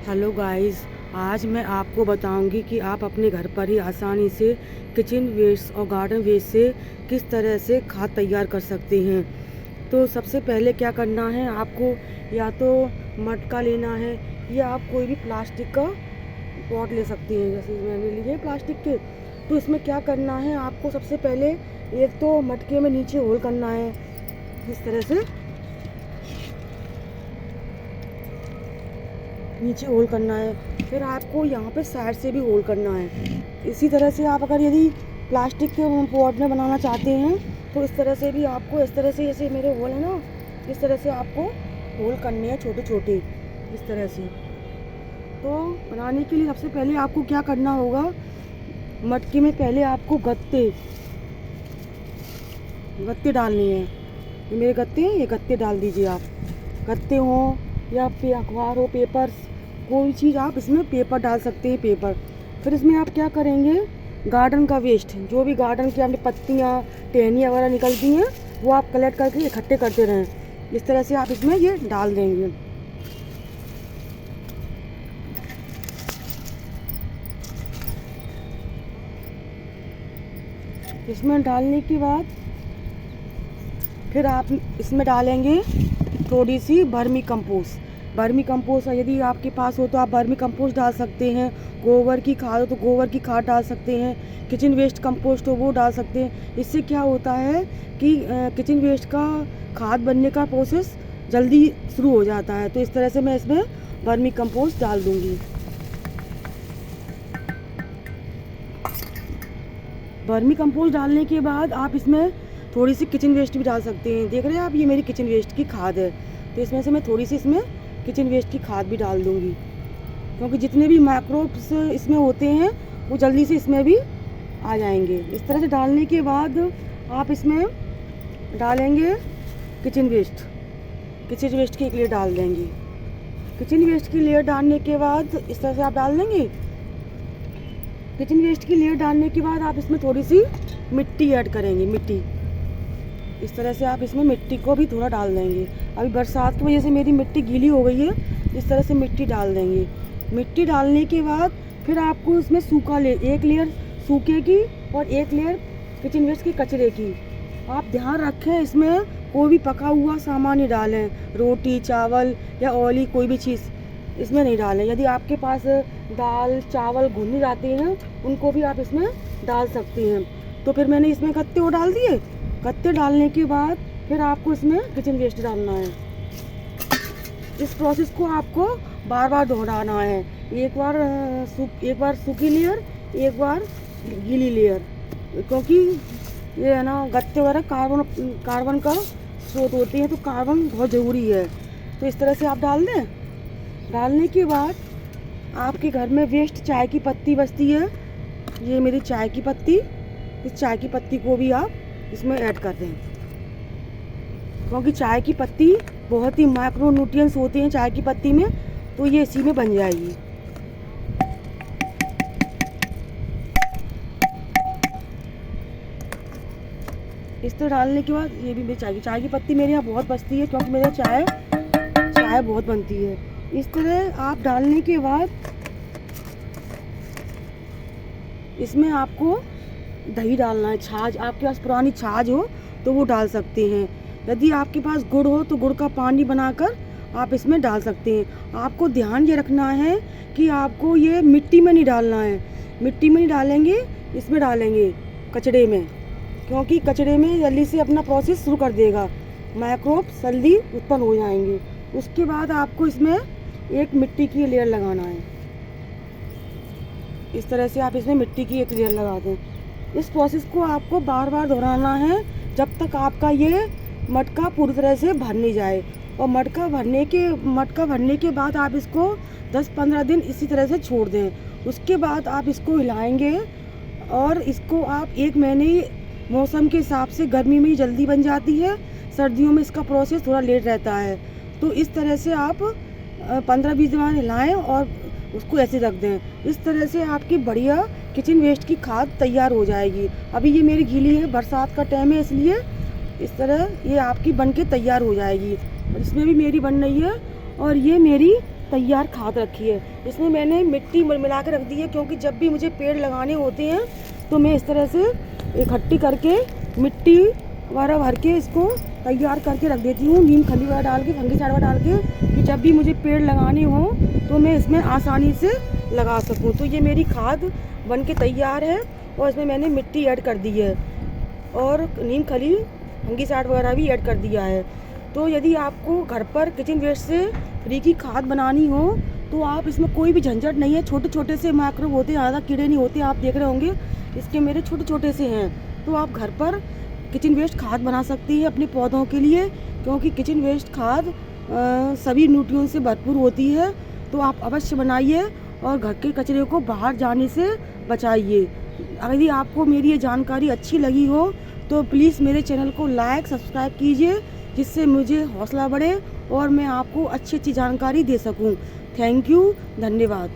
Hello guys, आज मैं आपको बताऊंगी कि आप अपने घर पर ही आसानी से किचन वेस्ट और गार्डन वेस्ट से किस तरह से खाद तैयार कर सकते हैं। तो सबसे पहले क्या करना है, आपको या तो मटका लेना है या आप कोई भी प्लास्टिक का पॉट ले सकते हैं। जैसे मैंने लिए प्लास्टिक के। तो इसमें क्या करना है, आपको सबसे पहले एक तो मटके में नीचे होल करना है इस तरह से, नीचे होल करना है। फिर आपको यहाँ पे साइड से भी होल करना है। इसी तरह से आप अगर यदि प्लास्टिक के पॉट में बनाना चाहते हैं तो इस तरह से भी आपको, इस तरह से जैसे मेरे होल है ना, इस तरह से आपको होल करने हैं छोटे छोटे इस तरह से। तो बनाने के लिए सबसे पहले आपको क्या करना होगा, मटके में पहले आपको गत्ते डालने हैं। ये मेरे गत्ते हैं, ये गत्ते डाल दीजिए आप। गत्ते हों या अखबार हो, पेपर्स, कोई चीज़ आप इसमें पेपर डाल सकते हैं, पेपर। फिर इसमें आप क्या करेंगे, गार्डन का वेस्ट, जो भी गार्डन की आपने पत्तियाँ, टहनियाँ वगैरह निकलती हैं, वो आप कलेक्ट करके इकट्ठे करते रहें। इस तरह से आप इसमें ये डाल देंगे। इसमें डालने के बाद फिर आप इसमें डालेंगे थोड़ी सी बर्मी कंपोस्ट। यदि आपके पास हो तो आप बर्मी कंपोस्ट डाल सकते हैं। गोबर की खाद हो तो गोबर की खाद डाल सकते हैं। किचन वेस्ट कंपोस्ट हो वो डाल सकते हैं। इससे क्या होता है कि किचन वेस्ट का खाद बनने का प्रोसेस जल्दी शुरू हो जाता है। तो इस तरह से मैं इसमें बर्मी कंपोस्ट डाल दूँगी। बर्मी कंपोस्ट डालने के बाद आप इसमें थोड़ी सी किचन वेस्ट भी डाल सकते हैं। देख रहे हैं आप, ये मेरी किचन वेस्ट की खाद है। तो इसमें से मैं थोड़ी सी इसमें किचन वेस्ट की खाद भी डाल दूंगी, क्योंकि जितने भी माइक्रोब्स इसमें होते हैं वो जल्दी से इसमें भी आ जाएंगे। इस तरह से डालने के बाद आप इसमें डालेंगे किचन वेस्ट की एक लेयर डाल देंगे। किचन वेस्ट की लेयर डालने के बाद इस तरह से आप डाल देंगे। किचन वेस्ट की लेयर डालने के बाद आप इसमें थोड़ी सी मिट्टी ऐड करेंगे। मिट्टी इस तरह से आप इसमें मिट्टी को भी थोड़ा डाल देंगे। अभी बरसात की वजह से मेरी मिट्टी गीली हो गई है। इस तरह से मिट्टी डाल देंगे। मिट्टी डालने के बाद फिर आपको इसमें एक लेयर सूखे की और एक लेयर किचन वेस्ट के कचरे की। आप ध्यान रखें, इसमें कोई भी पका हुआ सामान नहीं डालें। रोटी, चावल या ऑयली कोई भी चीज़ इसमें नहीं डालें। यदि आपके पास दाल चावल भुने जाते हैं, उनको भी आप इसमें डाल सकते हैं। तो फिर मैंने इसमें गत्ते डाल दिए। गत्ते डालने के बाद फिर आपको इसमें किचन वेस्ट डालना है। इस प्रोसेस को आपको बार बार दोहराना है। एक बार सूखी लेयर, एक बार गीली लेयर, क्योंकि ये है ना, गत्ते वगैरह कार्बन का स्रोत होते हैं, तो कार्बन बहुत ज़रूरी है। तो इस तरह से आप डाल दें। डालने के बाद आपके घर में वेस्ट चाय की पत्ती बचती है, ये मेरी चाय की पत्ती, इस चाय की पत्ती को भी आप इसमें ऐड कर दें, क्योंकि चाय की पत्ती बहुत ही माइक्रो न्यूट्रिएंट्स होते हैं चाय की पत्ती में, तो ये इसी में बन जाएगी। इस तरह डालने के बाद ये भी मेरी चाय की पत्ती मेरे यहाँ बहुत बचती है, क्योंकि मेरे चाय बहुत बनती है। इस तरह आप डालने के बाद इसमें आपको दही डालना है। छाछ, आपके पास पुरानी छाछ हो तो वो डाल सकते हैं। यदि आपके पास गुड़ हो तो गुड़ का पानी बनाकर आप इसमें डाल सकते हैं। आपको ध्यान ये रखना है कि आपको ये मिट्टी में नहीं डालना है। मिट्टी में नहीं डालेंगे, इसमें डालेंगे कचड़े में, क्योंकि कचड़े में जल्दी से अपना प्रोसेस शुरू कर देगा, माइक्रोब जल्दी उत्पन्न हो जाएंगे। उसके बाद आपको इसमें एक मिट्टी की लेयर लगाना है। इस तरह से आप इसमें मिट्टी की एक लेयर लगा दें। इस प्रोसेस को आपको बार बार दोहराना है जब तक आपका ये मटका पूरी तरह से भर नहीं जाए। और मटका भरने के बाद आप इसको 10-15 दिन इसी तरह से छोड़ दें। उसके बाद आप इसको हिलाएंगे और इसको आप 1 महीने, मौसम के हिसाब से गर्मी में ही जल्दी बन जाती है, सर्दियों में इसका प्रोसेस थोड़ा लेट रहता है। तो इस तरह से आप 15-20 बार हिलाएं और उसको ऐसे रख दें। इस तरह से आपकी बढ़िया किचन वेस्ट की खाद तैयार हो जाएगी। अभी ये मेरी गीली है, बरसात का टाइम है, इसलिए इस तरह ये आपकी बन के तैयार हो जाएगी। और इसमें भी मेरी बन रही है और ये मेरी तैयार खाद रखी है। इसमें मैंने मिट्टी मिला के रख दी है, क्योंकि जब भी मुझे पेड़ लगाने होते हैं तो मैं इस तरह से इकट्ठी करके मिट्टी वगैरह भर के इसको तैयार करके रख देती हूँ, नीम खली वगैरह डाल के, फंगिसाइड वगैरह डाल के, कि जब भी मुझे पेड़ लगाने हो तो मैं इसमें आसानी से लगा सकूँ। तो ये मेरी खाद बन के तैयार है और इसमें मैंने मिट्टी ऐड कर दी है और नीम खली फंगिसाइड वगैरह भी ऐड कर दिया है। तो यदि आपको घर पर किचन वेस्ट से फ्री की खाद बनानी हो तो आप इसमें कोई भी झंझट नहीं है। छोटे छोटे से माइक्रोब होते हैं, ज़्यादा कीड़े नहीं होते, आप देख रहे होंगे इसके मेरे छोटे छोटे से हैं। तो आप घर पर किचन वेस्ट खाद बना सकती हैं अपने पौधों के लिए, क्योंकि किचन वेस्ट खाद सभी न्यूट्रिएंट से भरपूर होती है। तो आप अवश्य बनाइए और घर के कचरे को बाहर जाने से बचाइए। यदि आपको मेरी ये जानकारी अच्छी लगी हो तो प्लीज़ मेरे चैनल को लाइक सब्सक्राइब कीजिए, जिससे मुझे हौसला बढ़े और मैं आपको अच्छी अच्छी जानकारी दे सकूं। थैंक यू, धन्यवाद।